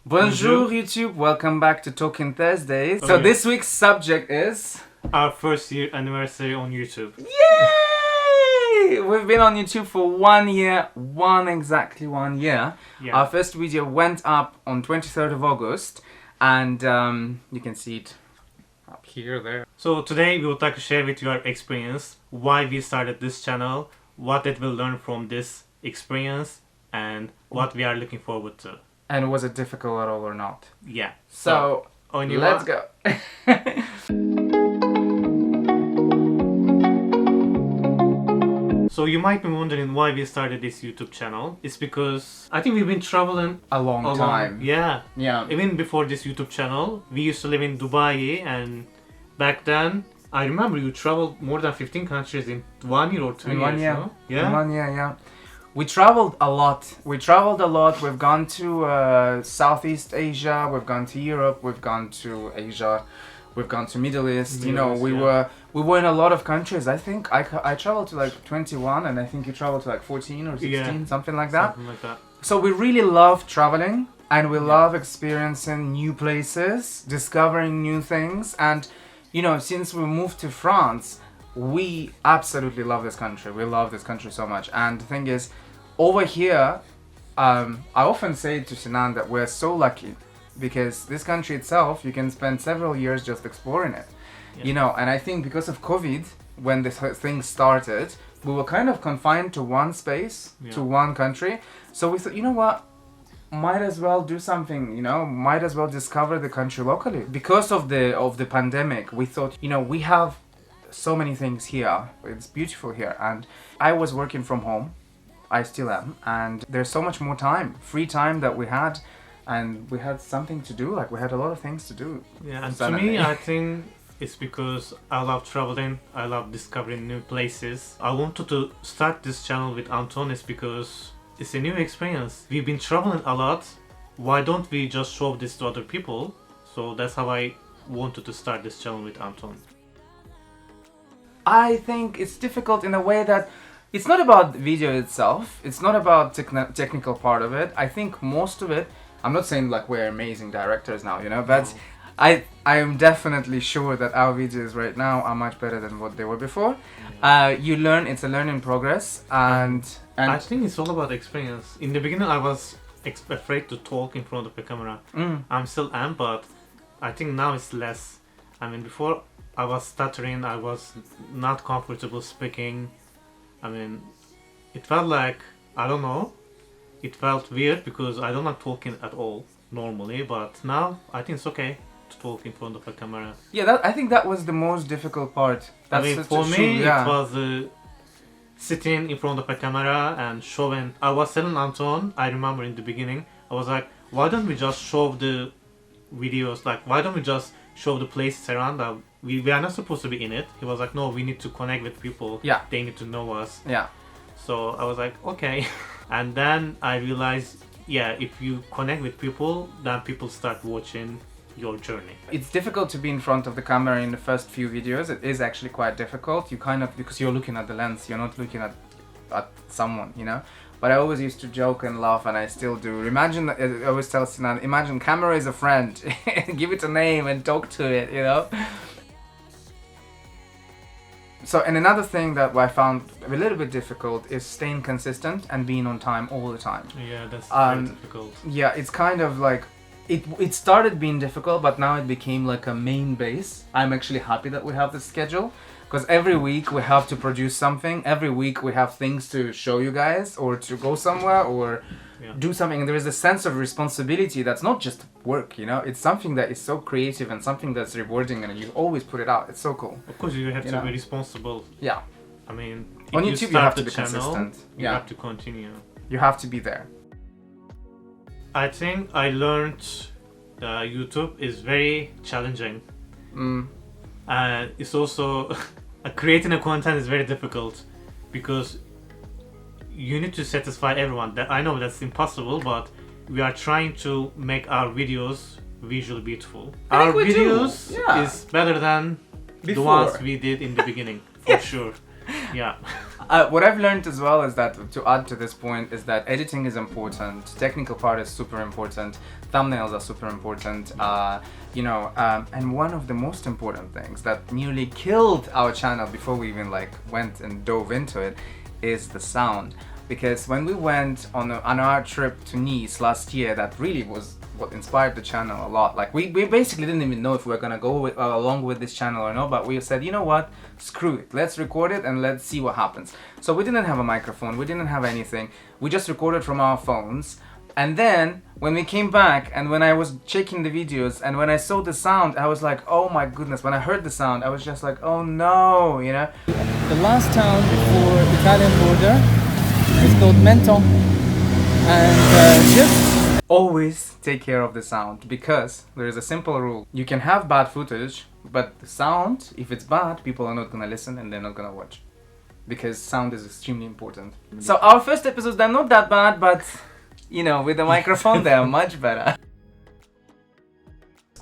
Bonjour YouTube, welcome back to Talking Thursdays. So Okay. this week's subject is... Our first year anniversary on YouTube. Yay! We've been on YouTube for 1 year, exactly 1 year. Yeah. Our first video went up on 23rd of August and you can see it up here, there. So today we would like to share with you our experience, why we started this channel, what did we learn from this experience, and what we are looking forward to. And was it difficult at all or not? Yeah. So on your let's go. So you might be wondering why we started this YouTube channel. It's because I think we've been traveling A long time. Yeah. Yeah. Even before this YouTube channel, we used to live in Dubai, and back then I remember you traveled more than 15 countries in 1 year or 2 In years. 1 year. No? Yeah. In 1 year, yeah. We traveled a lot. We've gone to Southeast Asia. We've gone to Europe. We've gone to Asia. We've gone to Middle East. We were in a lot of countries. I think I traveled to like 21, and I think you traveled to like 14 or 16, something like that. Something like that. So we really love traveling, and we love experiencing new places, discovering new things, and since we moved to France, we absolutely love this country. We love this country so much. And the thing is, over here, I often say to Sinan that we're so lucky because this country itself, you can spend several years just exploring it. Yeah. And I think because of COVID, when this thing started, we were kind of confined to one space, to one country. So we thought, you know what? Might as well do something, might as well discover the country locally. Because of the pandemic, we thought, we have so many things here. It's beautiful here, and I was working from home. I still am, and there's so much more time, free time that we had, and we had something to do. Like we had a lot of things to do. Yeah, and to Suddenly. me, I think it's because I love traveling. I love discovering new places. I wanted to start this channel with Anton is because it's a new experience. We've been traveling a lot. Why don't we just show this to other people? So that's how I wanted to start this channel with Anton. I think it's difficult in a way that it's not about the video itself. It's not about technical part of it. I think most of it, I'm not saying like we're amazing directors now, but I am definitely sure that our videos right now are much better than what they were before. You learn, it's a learning progress, and I think it's all about experience. In the beginning, I was afraid to talk in front of the camera. I'm still am, but I think now it's less. I mean, before I was stuttering, I was not comfortable speaking. I mean, it felt like, I don't know, it felt weird because I don't like talking at all normally, but now I think it's okay to talk in front of a camera. Yeah, I think that was the most difficult part. For me, it was sitting in front of a camera and showing. I was telling Anton, I remember in the beginning, I was like, why don't we just show the videos, like why don't we just show the places around that we are not supposed to be in it. He was like, no, we need to connect with people. Yeah. They need to know us. Yeah. So I was like, okay. And then I realized, if you connect with people, then people start watching your journey. It's difficult to be in front of the camera in the first few videos. It is actually quite difficult. You kind of, because you're looking at the lens, you're not looking at someone, But I always used to joke and laugh, and I still do. Imagine, I always tell Sinan, imagine camera is a friend. Give it a name and talk to it, So, and another thing that I found a little bit difficult is staying consistent and being on time all the time. Yeah, that's very difficult. Yeah, it's kind of like, it started being difficult, but now it became like a main base. I'm actually happy that we have this schedule, because every week we have to produce something. Every week we have things to show you guys, or to go somewhere, or do something. And there is a sense of responsibility that's not just work, It's something that is so creative and something that's rewarding, and you always put it out. It's so cool. Of course, you have to be responsible. Yeah. I mean, if on YouTube you have to be channel, consistent. You have to continue. You have to be there. I think I learned YouTube is very challenging. And it's also creating a content is very difficult because you need to satisfy everyone. I know that's impossible, but we are trying to make our videos visually beautiful. Our videos is better than the ones we did in the beginning, for sure. Yeah. What I've learned as well is that, to add to this point, is that editing is important, technical part is super important, thumbnails are super important, and one of the most important things that nearly killed our channel before we even like went and dove into it is the sound. Because when we went on our trip to Nice last year, that really was what inspired the channel a lot. Like we basically didn't even know if we were gonna go along with this channel or not, but we said, you know what, screw it, let's record it and let's see what happens. So we didn't have a microphone, we didn't have anything, we just recorded from our phones. And then when we came back and when I was checking the videos and when I saw the sound, I was like, oh my goodness. When I heard the sound, I was just like, oh no, you know. The last town before Italian border is called Menton, and just always take care of the sound, because there is a simple rule. You can have bad footage, but the sound, if it's bad, people are not gonna listen and they're not gonna watch, because sound is extremely important. So our first episodes, they're not that bad, but you know, with the microphone they are much better.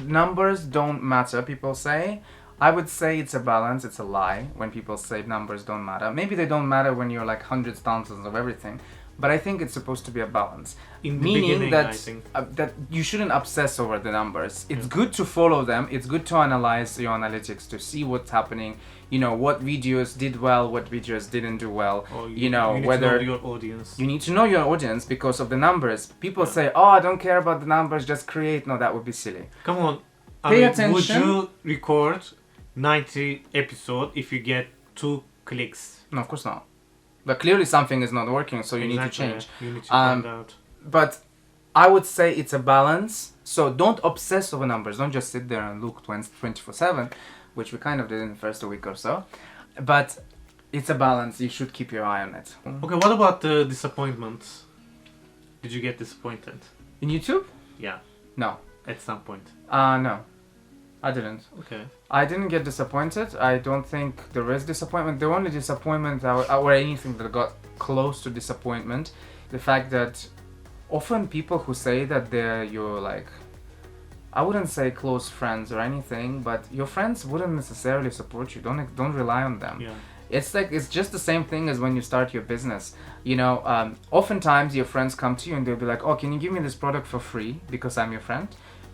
Numbers don't matter, people say. I would say it's a balance, it's a lie when people say numbers don't matter. Maybe they don't matter when you're like hundreds, thousands of everything, but I think it's supposed to be a balance. In the Meaning I think. that you shouldn't obsess over the numbers. It's good to follow them, it's good to analyze your analytics to see what's happening, you know, what videos did well, what videos didn't do well, Or you know, need whether to know your audience. you need to know your audience because of the numbers. People say, oh, I don't care about the numbers, just create. No, that would be silly. Come on. Pay attention. Would you record 90 episode if you get 2 clicks? No, of course not. But clearly something is not working, so you need to change. You need to find out. But I would say it's a balance. So don't obsess over numbers. Don't just sit there and look 24/7, which we kind of did in the first week or so. But it's a balance. You should keep your eye on it. Okay, what about the disappointments? Did you get disappointed? In YouTube? Yeah, No. at some point. No. I didn't. Okay. I didn't get disappointed. I don't think there is disappointment. The only disappointment or anything that got close to disappointment, the fact that often people who say that they're your like, I wouldn't say close friends or anything, but your friends wouldn't necessarily support you. Don't rely on them. Yeah. It's like, it's just the same thing as when you start your business. You know, oftentimes your friends come to you and they'll be like, oh, can you give me this product for free because I'm your friend?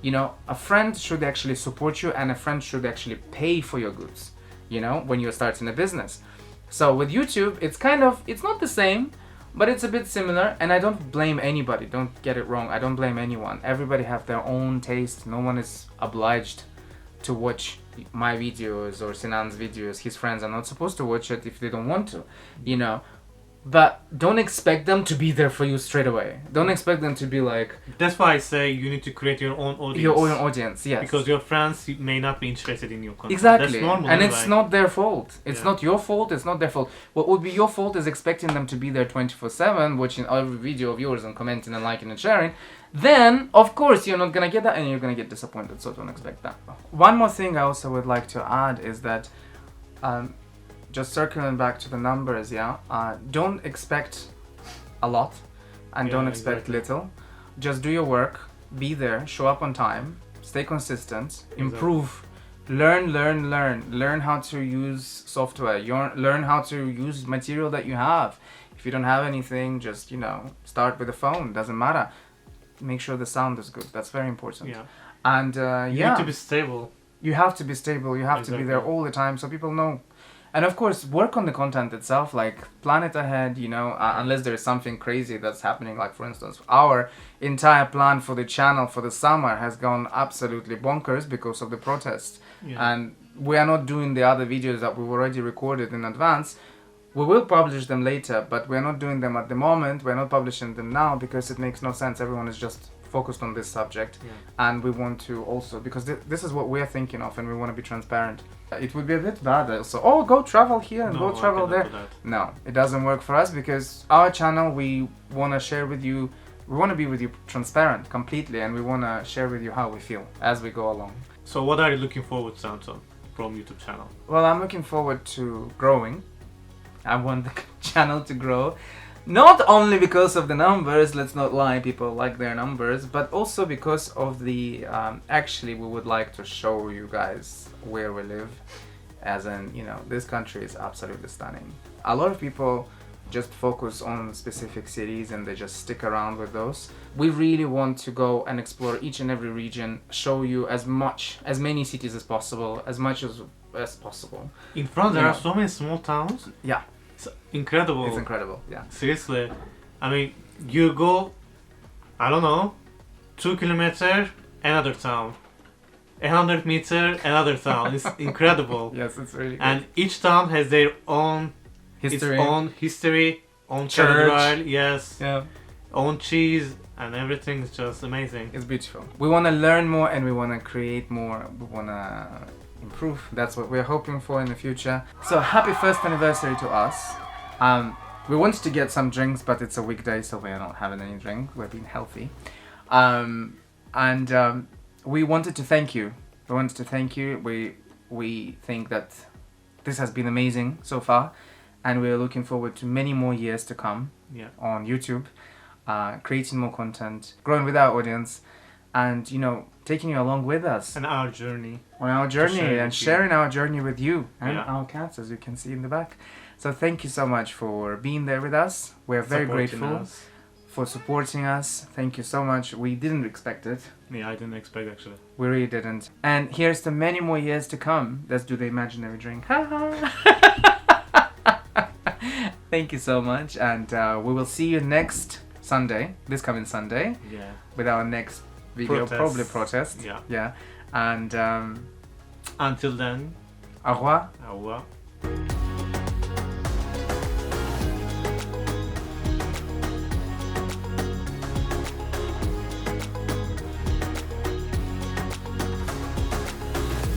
You know, a friend should actually support you and a friend should actually pay for your goods, you know, when you're starting a business. So with YouTube, it's kind of, it's not the same, but it's a bit similar, and I don't blame anybody, don't get it wrong, I don't blame anyone. Everybody have their own taste, no one is obliged to watch my videos or Sinan's videos. His friends are not supposed to watch it if they don't want to, you know. But don't expect them to be there for you straight away. Don't expect them to be like... That's why I say you need to create your own audience. Your own audience, yes. Because your friends may not be interested in your content. Exactly. That's normal. And it's not their fault. It's Yeah. not your fault, it's not their fault. What would be your fault is expecting them to be there 24/7, watching every video of yours and commenting and liking and sharing. Then, of course, you're not gonna get that and you're gonna get disappointed, so don't expect that. One more thing I also would like to add is that... just circling back to the numbers, don't expect a lot and don't expect exactly. little. Just do your work, be there, show up on time, stay consistent, improve, learn how to use software, learn how to use material that you have. If you don't have anything, just, you know, start with a phone, doesn't matter. Make sure the sound is good, that's very important. Yeah. And You need to be stable. You have to be stable, you have to be there Exactly. all the time so people know. And of course, work on the content itself, like plan it ahead, you know, unless there is something crazy that's happening. Like, for instance, our entire plan for the channel for the summer has gone absolutely bonkers because of the protests. Yeah. And we are not doing the other videos that we've already recorded in advance. We will publish them later, but we're not doing them at the moment. We're not publishing them now because it makes no sense. Everyone is just focused on this subject. Yeah. And we want to also, because this is what we're thinking of and we want to be transparent. It would be a bit bad also, oh, go travel here and No, go I travel cannot there. do that. No, it doesn't work for us because our channel, we want to share with you, we want to be with you transparent completely, and we want to share with you how we feel as we go along. So what are you looking forward to, Anton, from YouTube channel? Well, I'm looking forward to growing. I want the channel to grow. Not only because of the numbers, let's not lie, people like their numbers, but also because of the, actually we would like to show you guys where we live. As in, you know, this country is absolutely stunning. A lot of people just focus on specific cities and they just stick around with those. We really want to go and explore each and every region, show you as many cities as possible, as much as possible. In France, there are so many small towns. Yeah. It's incredible. It's incredible, yeah. Seriously. I mean, you go, I don't know, 2 kilometers, another town. 100 meters, another town. It's incredible. Yes, it's really good. And each town has their own history, own church. cathedral, yes, Yeah. own cheese, and everything is just amazing. It's beautiful. We want to learn more and we want to create more. We want to improve. That's what we're hoping for in the future. So happy first anniversary to us. We wanted to get some drinks, but it's a weekday, so we're not having any drink. We're being healthy. We wanted to thank you. We think that this has been amazing so far, and we're looking forward to many more years to come on YouTube, creating more content, growing with our audience, and, you know, taking you along with us. And our journey. On our journey, and sharing our journey with you and Yeah. our cats, as you can see in the back. So thank you so much for being there with us. We're very Supporting grateful us. for supporting us. Thank you so much. We didn't expect it. Yeah, I didn't expect actually. We really didn't. And here's to many more years to come. Let's do the imaginary drink. Thank you so much. And we will see you next Sunday, this coming Sunday, Yeah. with our next video, Protest. probably protest. Yeah. Yeah. And Until then, au revoir. au revoir.